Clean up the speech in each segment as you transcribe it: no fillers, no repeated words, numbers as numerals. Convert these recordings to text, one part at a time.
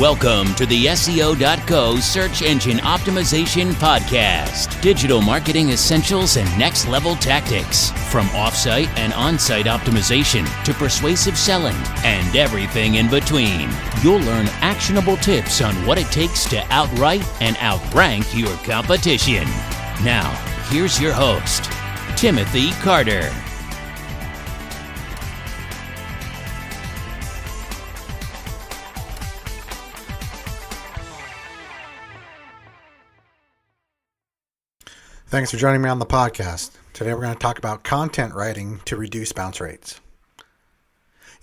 Welcome to the SEO.co Search Engine Optimization Podcast. Digital marketing essentials and next level tactics. From offsite and on-site optimization to persuasive selling and everything in between. You'll learn actionable tips on what it takes to outright and outrank your competition. Now, here's your host, Timothy Carter. Thanks for joining me on the podcast. Today we're going to talk about content writing to reduce bounce rates.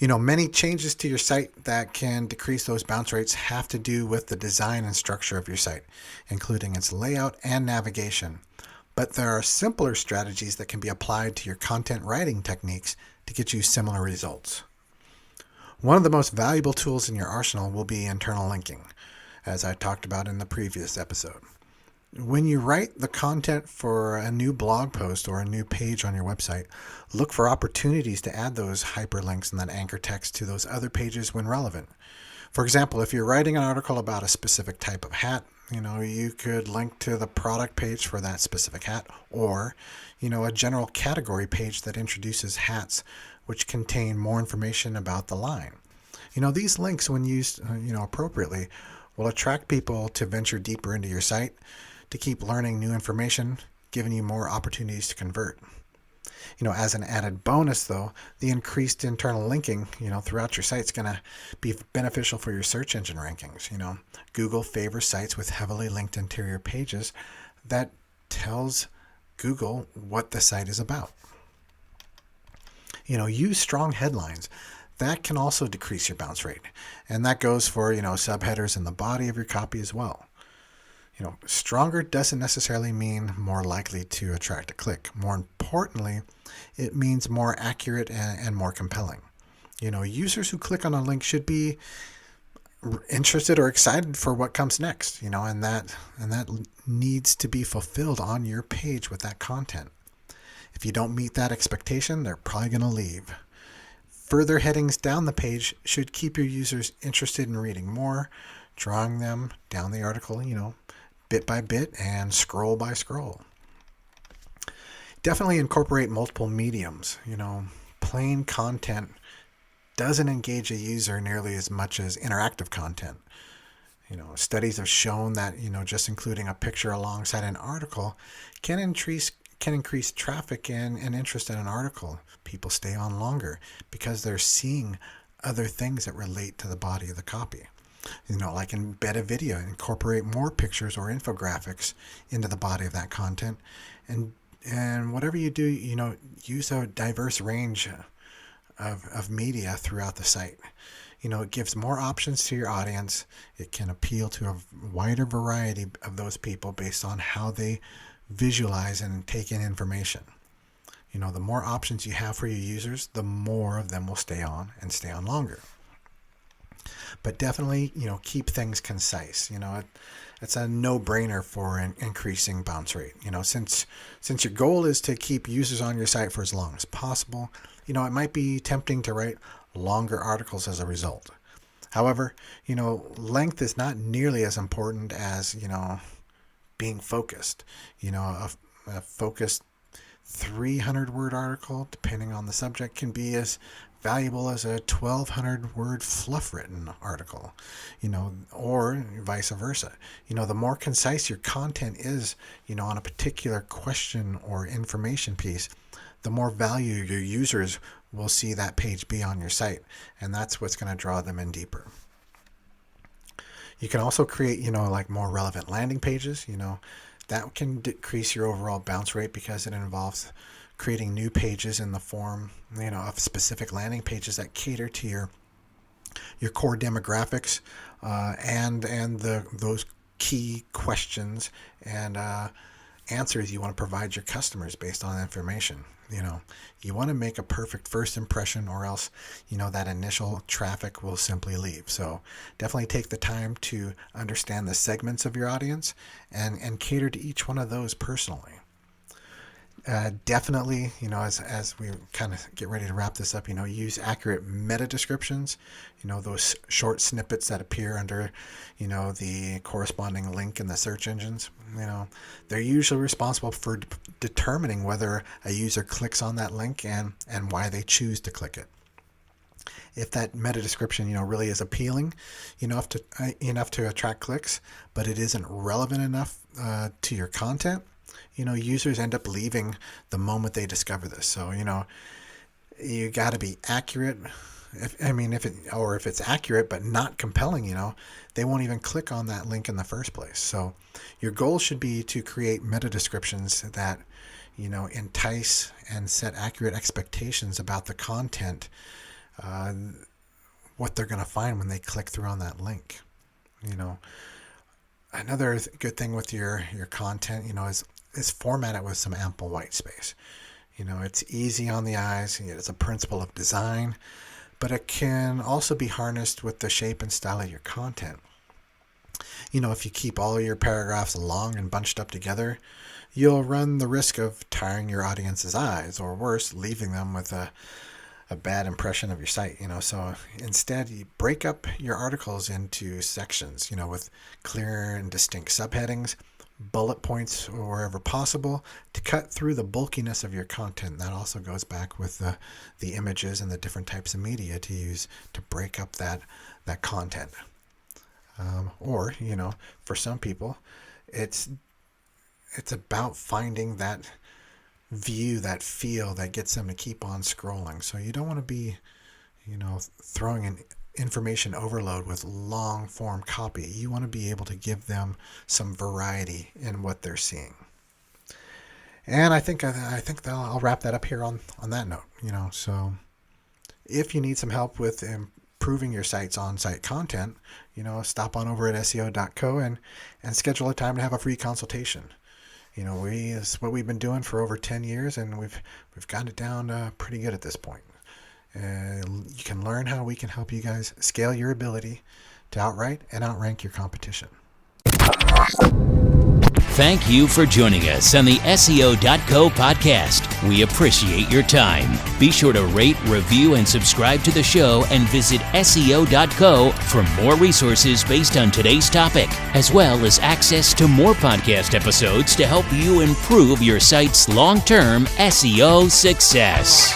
Many changes to your site that can decrease those bounce rates have to do with the design and structure of your site, including its layout and navigation. But there are simpler strategies that can be applied to your content writing techniques to get you similar results. One of the most valuable tools in your arsenal will be internal linking, as I talked about in the previous episode. When you write the content for a new blog post or a new page on your website, look for opportunities to add those hyperlinks and that anchor text to those other pages when relevant. For example, if you're writing an article about a specific type of hat, you could link to the product page for that specific hat, or, a general category page that introduces hats which contain more information about the line. These links, when used, appropriately, will attract people to venture deeper into your site, to keep learning new information, giving you more opportunities to convert. As an added bonus though, the increased internal linking, throughout your site is going to be beneficial for your search engine rankings. Google favors sites with heavily linked interior pages that tells Google what the site is about. Use strong headlines. That can also decrease your bounce rate. And that goes for, subheaders in the body of your copy as well. Stronger doesn't necessarily mean more likely to attract a click. More importantly, it means more accurate and more compelling. Users who click on a link should be interested or excited for what comes next, and that needs to be fulfilled on your page with that content. If you don't meet that expectation, they're probably going to leave. Further headings down the page should keep your users interested in reading more, drawing them down the article, bit by bit and scroll by scroll. Definitely incorporate multiple mediums. Plain content doesn't engage a user nearly as much as interactive content. Studies have shown that, just including a picture alongside an article can increase traffic and interest in an article. People stay on longer because they're seeing other things that relate to the body of the copy. Like embed a video, incorporate more pictures or infographics into the body of that content. And whatever you do, use a diverse range of media throughout the site. It gives more options to your audience. It can appeal to a wider variety of those people based on how they visualize and take in information. The more options you have for your users, the more of them will stay on longer. But definitely, keep things concise. It's a no-brainer for increasing bounce rate. Since your goal is to keep users on your site for as long as possible, it might be tempting to write longer articles as a result. However, length is not nearly as important as, being focused. A focused 300-word article, depending on the subject, can be as valuable as a 1,200-word fluff-written article, or vice versa. The more concise your content is, on a particular question or information piece, the more value your users will see that page be on your site, and that's what's going to draw them in deeper. You can also create, more relevant landing pages. That can decrease your overall bounce rate because it involves creating new pages in the form, of specific landing pages that cater to your core demographics and those key questions and answers you want to provide your customers based on information. You want to make a perfect first impression, or else, that initial traffic will simply leave. So definitely take the time to understand the segments of your audience and cater to each one of those personally. Definitely, as we kind of get ready to wrap this up, use accurate meta descriptions, those short snippets that appear under, the corresponding link in the search engines. They're usually responsible for determining whether a user clicks on that link and why they choose to click it. If that meta description, really is appealing enough to attract clicks, but it isn't relevant enough to your content, users end up leaving the moment they discover this. So, you got to be accurate. If it's accurate but not compelling, they won't even click on that link in the first place. So your goal should be to create meta descriptions that, entice and set accurate expectations about the content, what they're going to find when they click through on that link. Another good thing with your content, is format it with some ample white space. It's easy on the eyes. It's a principle of design, but it can also be harnessed with the shape and style of your content. If you keep all your paragraphs long and bunched up together, you'll run the risk of tiring your audience's eyes, or worse, leaving them with a bad impression of your site. So instead, you break up your articles into sections, with clear and distinct subheadings, bullet points wherever possible, to cut through the bulkiness of your content. That also goes back with the images and the different types of media to use to break up that content. Or for some people, it's about finding that view, that feel that gets them to keep on scrolling. So you don't want to be, throwing in information overload with long form copy. You want to be able to give them some variety in what they're seeing. And I think I'll wrap that up here on that note. So if you need some help with improving your site's on-site content, stop on over at SEO.co and schedule a time to have a free consultation. It's what we've been doing for over 10 years, and we've gotten it down pretty good at this point. You can learn how we can help you guys scale your ability to outwrite and outrank your competition. Thank you for joining us on the SEO.co podcast. We appreciate your time. Be sure to rate, review, and subscribe to the show, and visit SEO.co for more resources based on today's topic, as well as access to more podcast episodes to help you improve your site's long-term SEO success.